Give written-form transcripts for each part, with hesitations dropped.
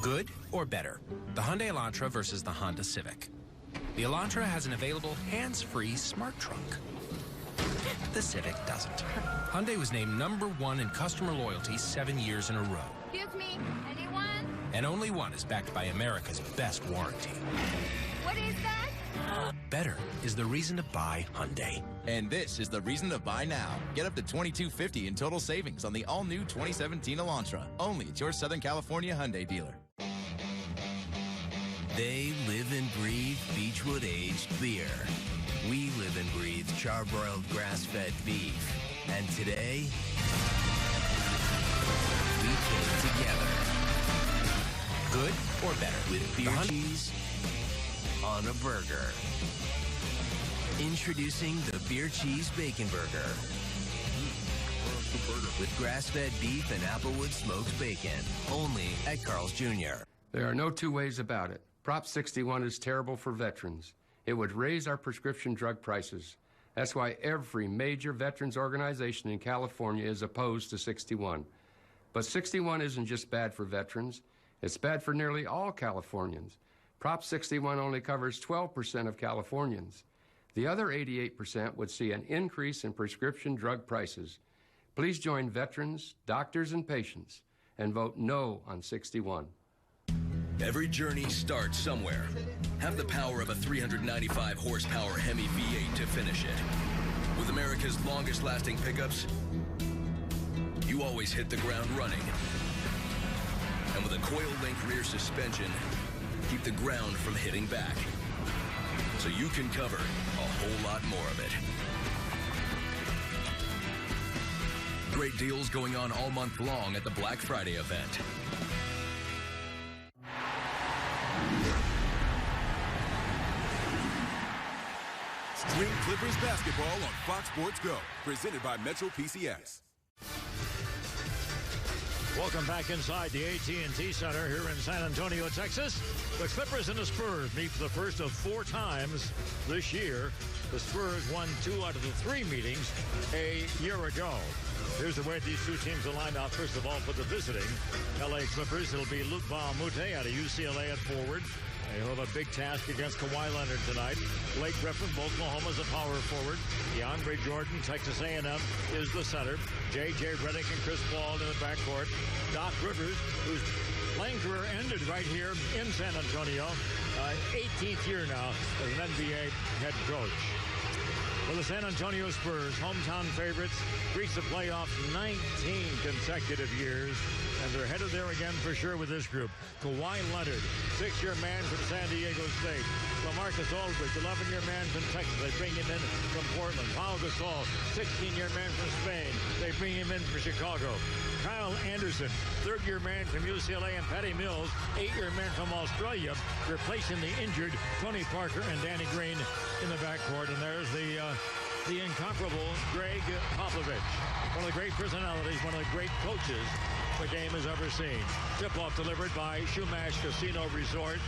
Good or better? The Hyundai Elantra versus the Honda Civic. The Elantra has an available hands-free smart trunk. The Civic doesn't. Hyundai was named #1 in customer loyalty 7 years in a row. Excuse me, anyone? And only one is backed by America's best warranty. What is that? Better is the reason to buy Hyundai. And this is the reason to buy now. Get up to $2,250 in total savings on the all-new 2017 Elantra. Only at your Southern California Hyundai dealer. They live and breathe Beechwood aged beer. We live and breathe charbroiled grass-fed beef. And today, we came together. Good or better? With beer cheese on a burger. Introducing the Beer Cheese Bacon Burger. With grass-fed beef and Applewood smoked bacon. Only at Carl's Jr. There are no two ways about it. Prop 61 is terrible for veterans. It would raise our prescription drug prices. That's why every major veterans organization in California is opposed to 61. But 61 isn't just bad for veterans. It's bad for nearly all Californians. Prop 61 only covers 12% of Californians. The other 88% would see an increase in prescription drug prices. Please join veterans, doctors, and patients and vote no on 61. Every journey starts somewhere. Have the power of a 395 horsepower Hemi V8 to finish it. With America's longest lasting pickups, you always hit the ground running. And with a coil link rear suspension, keep the ground from hitting back. So you can cover a whole lot more of it. Great deals going on all month long at the Black Friday event. Stream Clippers basketball on Fox Sports Go, presented by Metro PCS. Welcome back inside the AT&T Center here in San Antonio, Texas. The Clippers and the Spurs meet for the first of 4 times this year. The Spurs won 2 out of the 3 meetings a year ago. Here's the way these two teams will line up. First of all, for the visiting L.A. Clippers, it'll be Luc Mbah a Moute out of UCLA at forward. He'll have a big task against Kawhi Leonard tonight. Blake Griffin, Oklahoma's a power forward. DeAndre Jordan, Texas A&M, is the center. J.J. Redick and Chris Paul in the backcourt. Doc Rivers, whose playing career ended right here in San Antonio. 18th year now as an NBA head coach. For the San Antonio Spurs, hometown favorites, reached the playoffs 19 consecutive years, and they're headed there again for sure with this group. Kawhi Leonard, 6-year man from San Diego State. LaMarcus Aldridge, 11-year man from Texas. They bring him in from Portland. Pau Gasol, 16-year man from Spain. They bring him in from Chicago. Kyle Anderson, 3rd-year man from UCLA, and Patty Mills, 8-year man from Australia, replacing the injured Tony Parker and Danny Green in the backcourt. And there's the incomparable Greg Popovich, one of the great personalities, one of the great coaches the game has ever seen. Tip-off delivered by Shumash Casino Resort.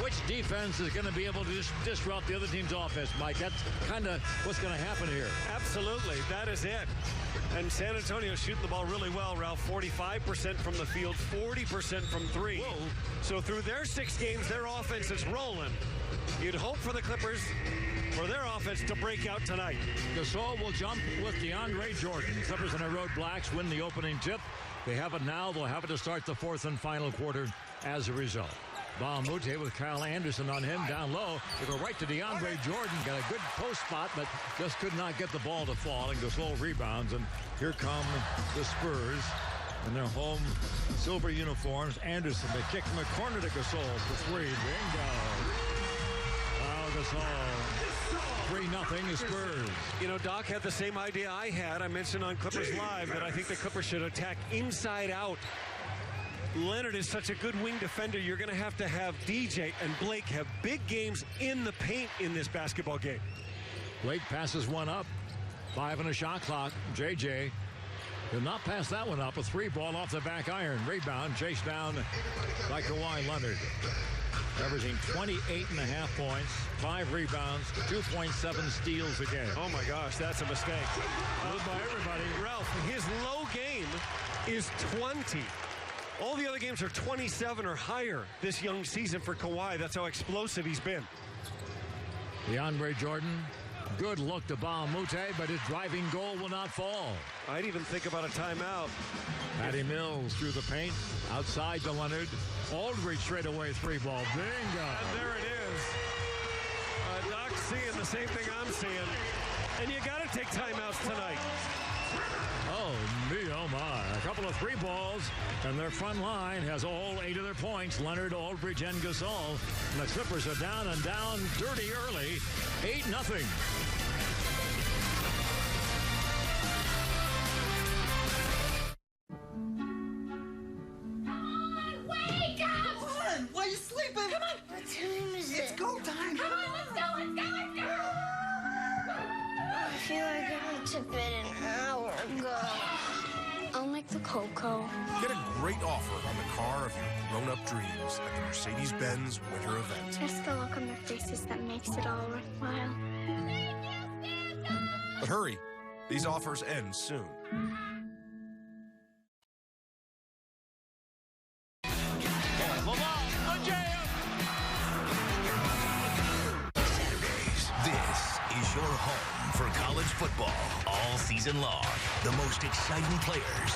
Which defense is going to be able to disrupt the other team's offense, Mike? That's kind of what's going to happen here. Absolutely. That is it. And San Antonio shooting the ball really well, Ralph. 45% from the field, 40% from 3. Whoa. So through their 6 games, their offense is rolling. You'd hope for the Clippers, for their offense to break out tonight. Gasol will jump with DeAndre Jordan. Clippers in a road blacks win the opening tip. They have it now. They'll have it to start the 4th and final quarter as a result. Mbah a Moute with Kyle Anderson on him down low. They go right to DeAndre Jordan. Got a good post spot, but just could not get the ball to fall. And Gasol rebounds. And here come the Spurs in their home silver uniforms. Anderson, they kick from the corner to Gasol for 3. Bingo. Kyle Gasol. 3-0 the Spurs. You know, Doc had the same idea I had. I mentioned on Clippers Live that I think the Clippers should attack inside out. Leonard is such a good wing defender. You're going to have DJ and Blake have big games in the paint in this basketball game. Blake passes one up. 5 on a shot clock. JJ did not pass that one up. A 3 ball off the back iron. Rebound chased down by Kawhi Leonard. Averaging 28.5 points, 5 rebounds, 2.7 steals a game. Oh my gosh, that's a mistake. By everybody. Ralph, his low game is 20. All the other games are 27 or higher this young season for Kawhi. That's how explosive he's been. DeAndre Jordan, good look to Baumute, but his driving goal will not fall. I'd even think about a timeout. Patty Mills through the paint, outside to Leonard. Aldridge straight away, 3-ball. Bingo. And there it is. Doc's seeing the same thing I'm seeing. And you got to take timeouts tonight. Oh, me, oh my. A couple of 3-balls, and their front line has all 8 of their points. Leonard, Aldridge, and Gasol. And the Clippers are down and down dirty early. 8-0. Why are you sleeping? Come on. What time is it? It's go time. Come on, let's go, let's go, let's go. I feel like I went to bed an hour ago. I'll make the cocoa. Get a great offer on the car of your grown-up dreams at the Mercedes-Benz Winter Event. It's the look on their faces that makes it all worthwhile. But hurry, these offers end soon. Saturdays, this is your home for college football all season long. The most exciting players.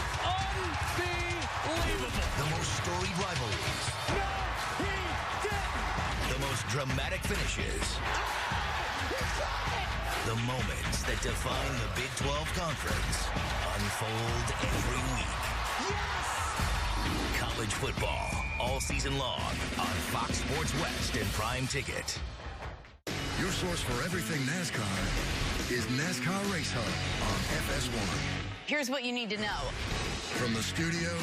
Unbelievable. The most storied rivalries. No, he didn't. The most dramatic finishes. The moments that define the Big 12 Conference unfold every week. Yes! College football all season long on Fox Sports West and Prime Ticket. Your source for everything NASCAR is NASCAR Race Hub on FS1. Here's what you need to know. From the studio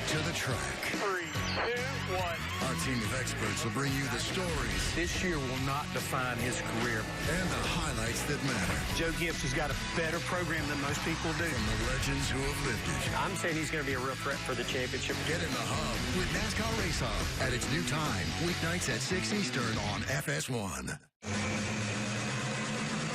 to the track. 3, 2, 1. Our team of experts will bring you the stories. This year will not define his career. And the highlights that matter. Joe Gibbs has got a better program than most people do. From the legends who have lived it. I'm saying he's going to be a real threat for the championship. Get in the hub with NASCAR Race Hub at its new time. Weeknights at 6 Eastern on FS1.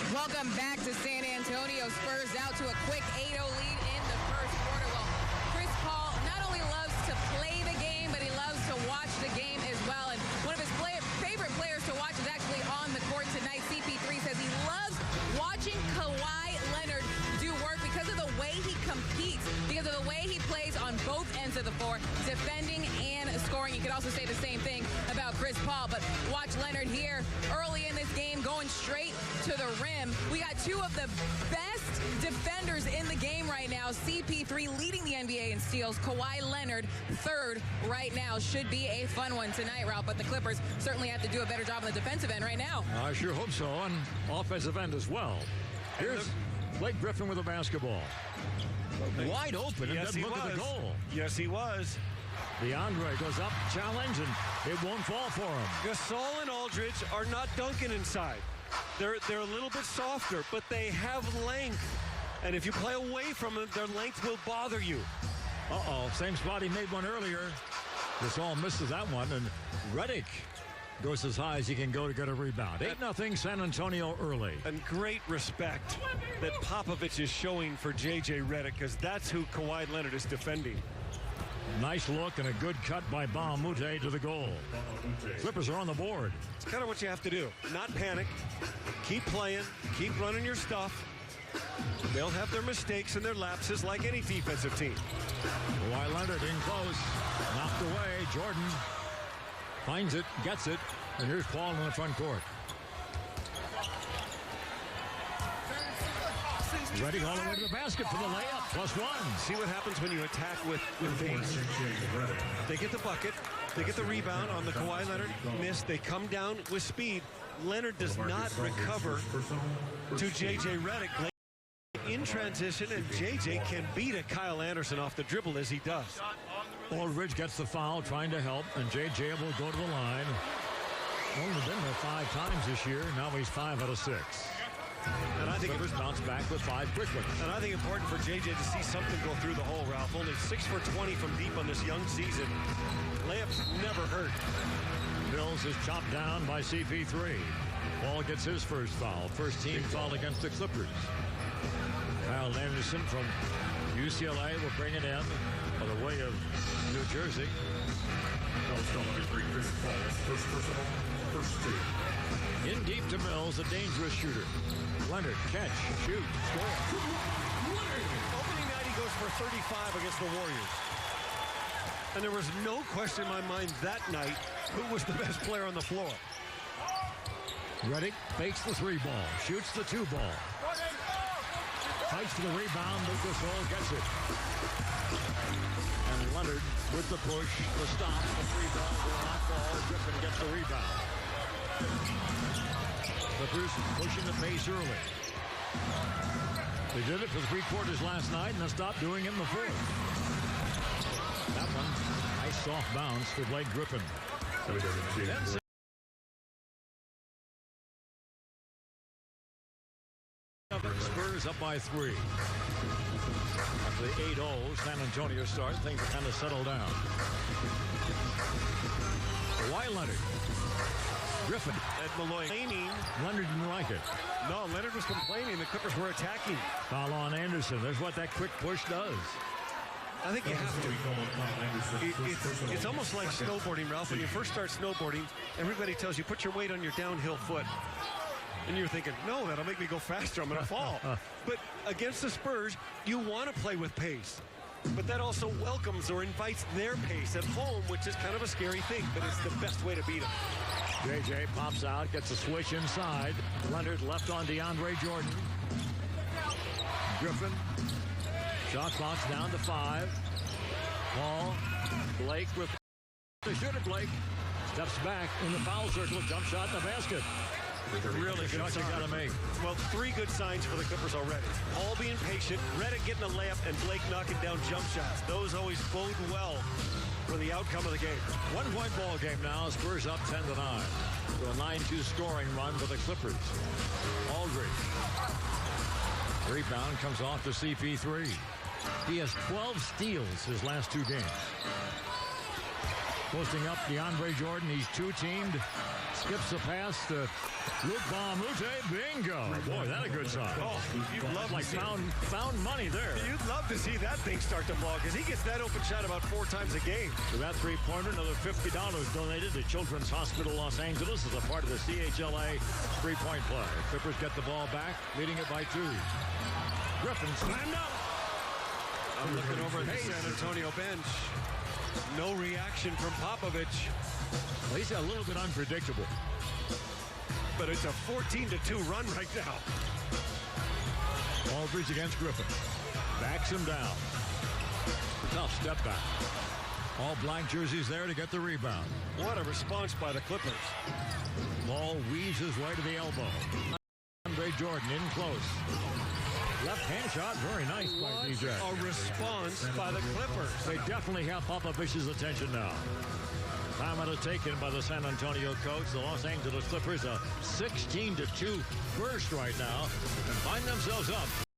Welcome back to San Antonio. Spurs out to a quick 8-0 lead in the first quarter. Well, Chris Paul not only loves to play the game, but he loves to watch the game as well. And one of his favorite players to watch is actually on the court tonight. CP3 says he loves watching Kawhi Leonard do work because of the way he competes, because of the way he plays on both ends of the floor, defending and scoring. You could also say the same thing about Chris Paul, but watch Leonard here early in this game going straight to the rim. We got two of the best defenders in the game right now. CP3 leading the NBA in steals. Kawhi Leonard third right now. Should be a fun one tonight, Ralph, but the Clippers certainly have to do a better job on the defensive end right now. I sure hope so, on offensive end as well. Here's Blake Griffin with a basketball. Wide open, and Yes, doesn't he look was. at the goal. Yes, he was. DeAndre goes up, challenge, and it won't fall for him. Gasol and Aldridge are not dunking inside. They're a little bit softer, but they have length. And if you play away from them, their length will bother you. Uh-oh, same spot he made one earlier. Gasol misses that one, and Redick goes as high as he can go to get a rebound. 8-0 San Antonio early. And great respect that Popovich is showing for J.J. Redick, because that's who Kawhi Leonard is defending. Nice look and a good cut by Baumute to the goal. Clippers are on the board. It's kind of what you have to do. Not panic. Keep playing. Keep running your stuff. They'll have their mistakes and their lapses like any defensive team. Kawhi Leonard in close. Knocked away. Jordan finds it, gets it, and here's Paul in the front court. Ready all the way to the basket for the layup. +1. See what happens when you attack with pace. They get the bucket. They get the rebound on the Kawhi Leonard miss. They come down with speed. Leonard does not recover to J.J. Redick in transition, and J.J. can beat a Kyle Anderson off the dribble as he does. Aldridge gets the foul, trying to help, and J.J. will go to the line. Only been there 5 times this year. Now he's 5 out of 6. And I think Clippers bounce back with 5 quickly. And I think important for J.J. to see something go through the hole, Ralph. Only 6 for 20 from deep on this young season. Layups never hurt. Mills is chopped down by CP3. Paul gets his first foul. First team foul against the Clippers. Kyle Anderson from UCLA will bring it in by the way of New jersey. In deep to Mills, a dangerous shooter. Leonard, catch, shoot, score. Opening night, he goes for 35 against the Warriors. And there was no question in my mind that night who was the best player on the floor. Reddick fakes the 3 ball, shoots the 2 ball. Fights for the rebound, Lucas Hall gets it. And Leonard with the push, the stop, the 3 ball will not fall. Griffin gets the rebound. Clippers pushing the pace early. They did it for 3 quarters last night and they stopped doing it in the 4th. That one, nice soft bounce for Blake Griffin. Spurs up by 3. After the 8-0 San Antonio start, things kind of settled down. Why Leonard? Griffin. Ed Malloy complaining. Leonard didn't like it. No, Leonard was complaining. The Clippers were attacking. Foul on Anderson. There's what that quick push does. I think you have to. It's almost like snowboarding, Ralph. When you first start snowboarding, everybody tells you put your weight on your downhill foot. And you're thinking, no, that'll make me go faster. I'm going to fall. But against the Spurs, you want to play with pace. But that also welcomes or invites their pace at home, which is kind of a scary thing, but it's the best way to beat them. JJ pops out, gets a switch inside. Leonard left on DeAndre Jordan. Griffin. Shot clock's down to 5. Ball. Blake with the shooter. Blake steps back in the foul circle. Jump shot in the basket. Really good shot you got to make. Well, 3 good signs for the Clippers already. All being patient, Reddick getting a layup, and Blake knocking down jump shots. Those always bode well for the outcome of the game. 1-point ball game now. Spurs up 10-9. So a 9-2 scoring run for the Clippers. Aldridge. Rebound comes off to CP3. He has 12 steals his last 2 games. Posting up DeAndre Jordan. He's 2-teamed. Skips the pass to Luke Baumute. Bingo. Boy, that's a good sign. Oh, you'd love like found money there. You'd love to see that thing start to fall because he gets that open shot about 4 times a game. So that 3-pointer, another $50 donated to Children's Hospital Los Angeles as a part of the CHLA 3-point play. Clippers get the ball back, leading it by 2. Griffin slammed up. I'm looking over at the San Antonio bench. No reaction from Popovich. Well, he's a little bit unpredictable. But it's a 14-2 run right now. Aldridge against Griffin. Backs him down. Tough step back. All blank jerseys there to get the rebound. What a response by the Clippers. Ball weaves his way to the elbow. Andre Jordan in close. Left-hand shot, very nice by DJ. A response by the Clippers. They definitely have Popovich's attention now. Timeout taken by the San Antonio coach. The Los Angeles Clippers a 16-2 burst right now and find themselves up.